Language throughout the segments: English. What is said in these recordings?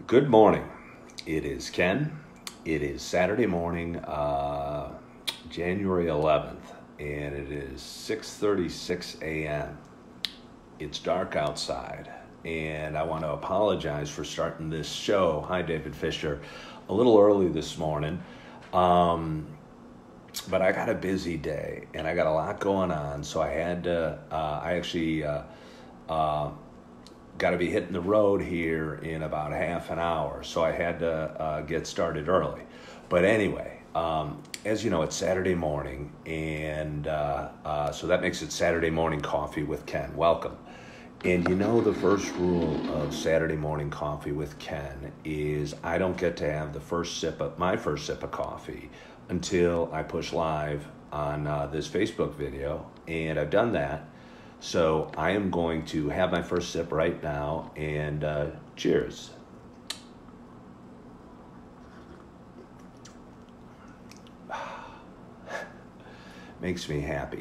Good morning. It is Ken. It is Saturday morning, January 11th, and it is 6:36 a.m. It's dark outside, and I want to apologize for starting this show. Hi, David Fisher. A little early this morning, but I got a busy day, and I got a lot going on, so I had to, got to be hitting the road here in about half an hour, so I had to get started early. But anyway, as you know, it's Saturday morning, and so that makes it Saturday Morning Coffee with Ken. Welcome. And you know, the first rule of Saturday Morning Coffee with Ken is I don't get to have my first sip of coffee until I push live on this Facebook video, and I've done that. So I am going to have my first sip right now, and cheers. Makes me happy.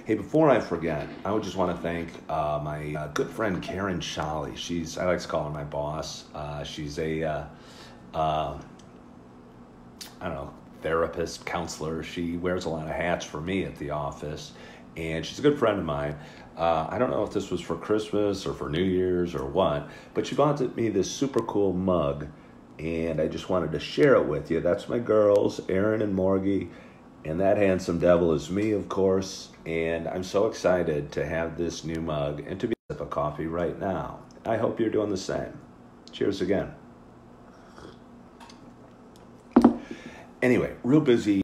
Hey, before I forget, I would just want to thank my good friend Karen Shally. I like to call her my boss. She's a, I don't know, therapist, counselor. She wears a lot of hats for me at the office, and she's a good friend of mine. I don't know if this was for Christmas or for New Year's or what, but she bought me this super cool mug, and I just wanted to share it with you. That's my girls, Erin and Morgie, and that handsome devil is me, of course, and I'm so excited to have this new mug and to be a sip of coffee right now. I hope you're doing the same. Cheers again. Anyway, real busy.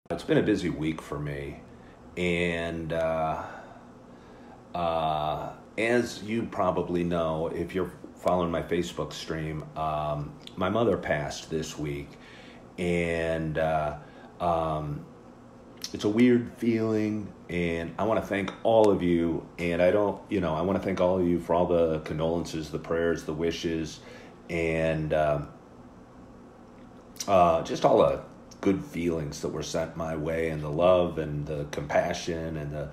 It's been a busy week for me, and as you probably know, if you're following my Facebook stream, my mother passed this week, and it's a weird feeling, and I want to thank all of you, and I want to thank all of you for all the condolences, the prayers, the wishes, and just all the good feelings that were sent my way, and the love and the compassion and the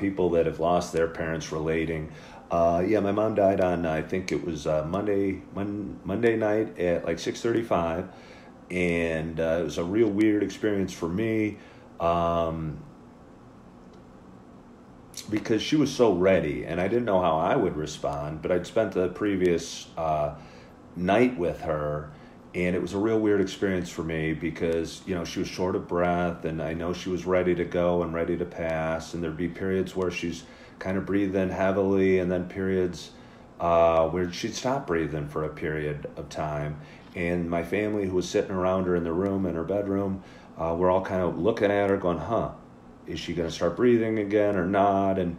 people that have lost their parents relating. My mom died on, I think it was Monday night at like 6:35, and it was a real weird experience for me because she was so ready, and I didn't know how I would respond, but I'd spent the previous night with her, and it was a real weird experience for me because, she was short of breath, and I know she was ready to go and ready to pass, and there'd be periods where she's kind of breathing heavily, and then periods where she'd stop breathing for a period of time. And my family, who was sitting around her in her bedroom, we're all kind of looking at her going, is she going to start breathing again or not? And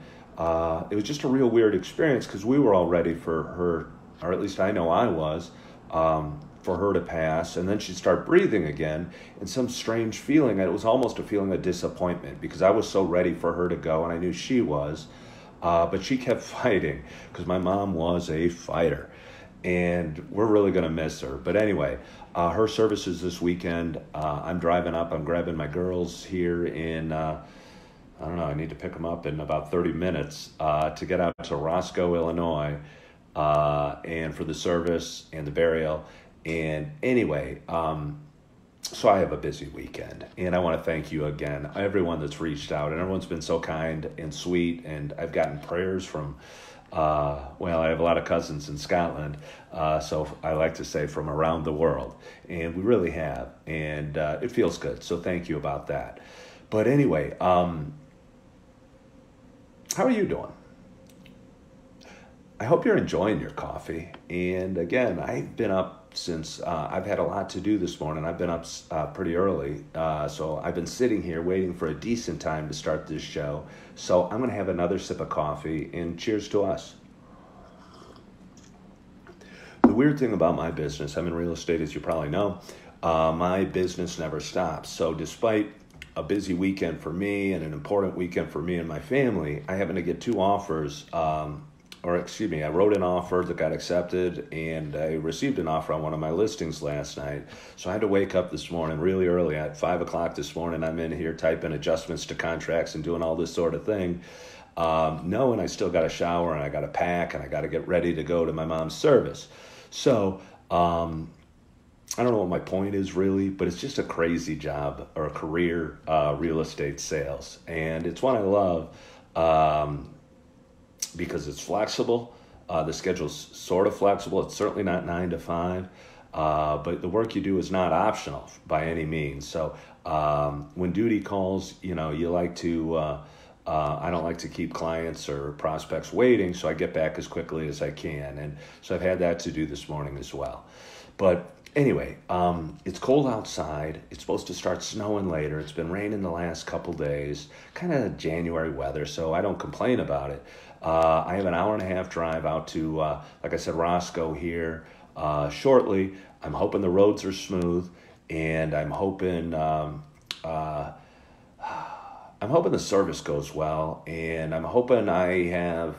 it was just a real weird experience because we were all ready for her, or at least I know I was, for her to pass, and then she'd start breathing again, and some strange feeling, and it was almost a feeling of disappointment because I was so ready for her to go, and I knew she was, but she kept fighting because my mom was a fighter, and we're really going to miss her. But anyway, her services this weekend, I'm driving up, I'm grabbing my girls here in, I don't know, I need to pick them up in about 30 minutes to get out to Roscoe, Illinois, and for the service and the burial. And anyway, so I have a busy weekend, and I want to thank you again, everyone that's reached out, and everyone's been so kind and sweet, and I've gotten prayers from, I have a lot of cousins in Scotland, so I like to say from around the world, and we really have, and it feels good, so thank you about that. But anyway, how are you doing? I hope you're enjoying your coffee, and again, I've been up since I've had a lot to do this morning. I've been up pretty early, so I've been sitting here waiting for a decent time to start this show. So I'm going to have another sip of coffee, and cheers to us. The weird thing about my business, I'm in real estate, as you probably know, my business never stops. So despite a busy weekend for me and an important weekend for me and my family, I happen to get two offers I wrote an offer that got accepted, and I received an offer on one of my listings last night. So I had to wake up this morning really early at 5 o'clock this morning. I'm in here typing adjustments to contracts and doing all this sort of thing. knowing I still got to shower and I got to pack and I got to get ready to go to my mom's service. So I don't know what my point is really, but it's just a crazy job or a career, real estate sales. And it's one I love because it's flexible. The schedule's sort of flexible. It's certainly not 9 to 5. But the work you do is not optional by any means. So when duty calls, you like to, I don't like to keep clients or prospects waiting, so I get back as quickly as I can. And so I've had that to do this morning as well. But anyway, it's cold outside. It's supposed to start snowing later. It's been raining the last couple days, kind of January weather, so I don't complain about it. I have an hour and a half drive out to, like I said, Roscoe here shortly. I'm hoping the roads are smooth, and I'm hoping the service goes well, and I'm hoping I have.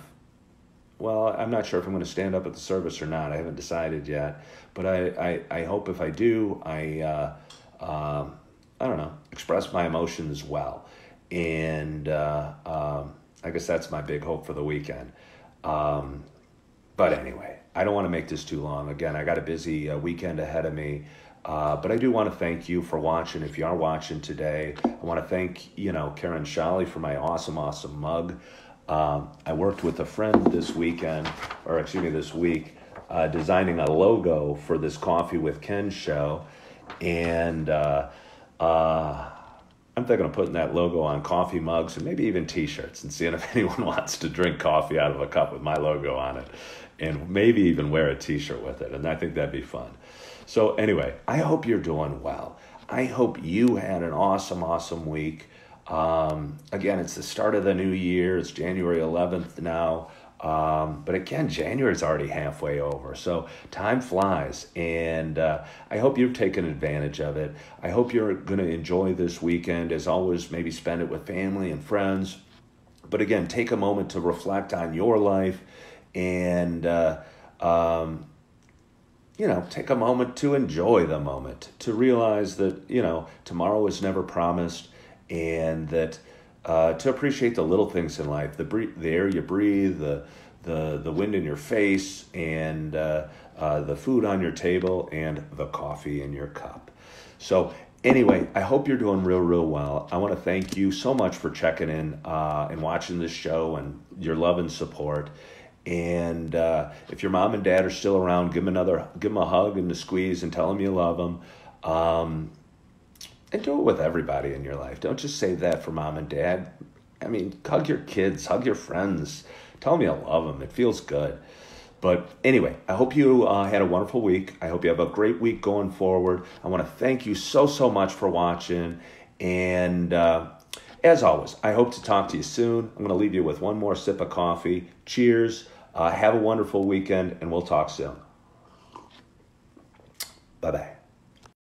Well, I'm not sure if I'm going to stand up at the service or not. I haven't decided yet, but I hope if I do, I don't know, express my emotions well, and I guess that's my big hope for the weekend. But anyway, I don't want to make this too long. Again, I got a busy weekend ahead of me. But I do want to thank you for watching. If you are watching today, I want to thank, Karen Shally for my awesome mug. I worked with a friend this week, designing a logo for this Coffee with Ken show. And I'm thinking of putting that logo on coffee mugs and maybe even T-shirts and seeing if anyone wants to drink coffee out of a cup with my logo on it, and maybe even wear a T-shirt with it. And I think that'd be fun. So anyway, I hope you're doing well. I hope you had an awesome week. Again, it's the start of the new year. It's January 11th now. But again, January's already halfway over. So time flies, and I hope you've taken advantage of it. I hope you're going to enjoy this weekend. As always, maybe spend it with family and friends. But again, take a moment to reflect on your life, and take a moment to enjoy the moment, to realize that, tomorrow is never promised, and that to appreciate the little things in life, the air you breathe, the wind in your face, and the food on your table, and the coffee in your cup. So anyway, I hope you're doing real well. I want to thank you so much for checking in and watching this show and your love and support. And if your mom and dad are still around, give them a hug and a squeeze and tell them you love them. And do it with everybody in your life. Don't just save that for mom and dad. I mean, hug your kids, hug your friends. Tell them you love them. It feels good. But anyway, I hope you had a wonderful week. I hope you have a great week going forward. I want to thank you so much for watching. And as always, I hope to talk to you soon. I'm going to leave you with one more sip of coffee. Cheers. Have a wonderful weekend, and we'll talk soon. Bye-bye.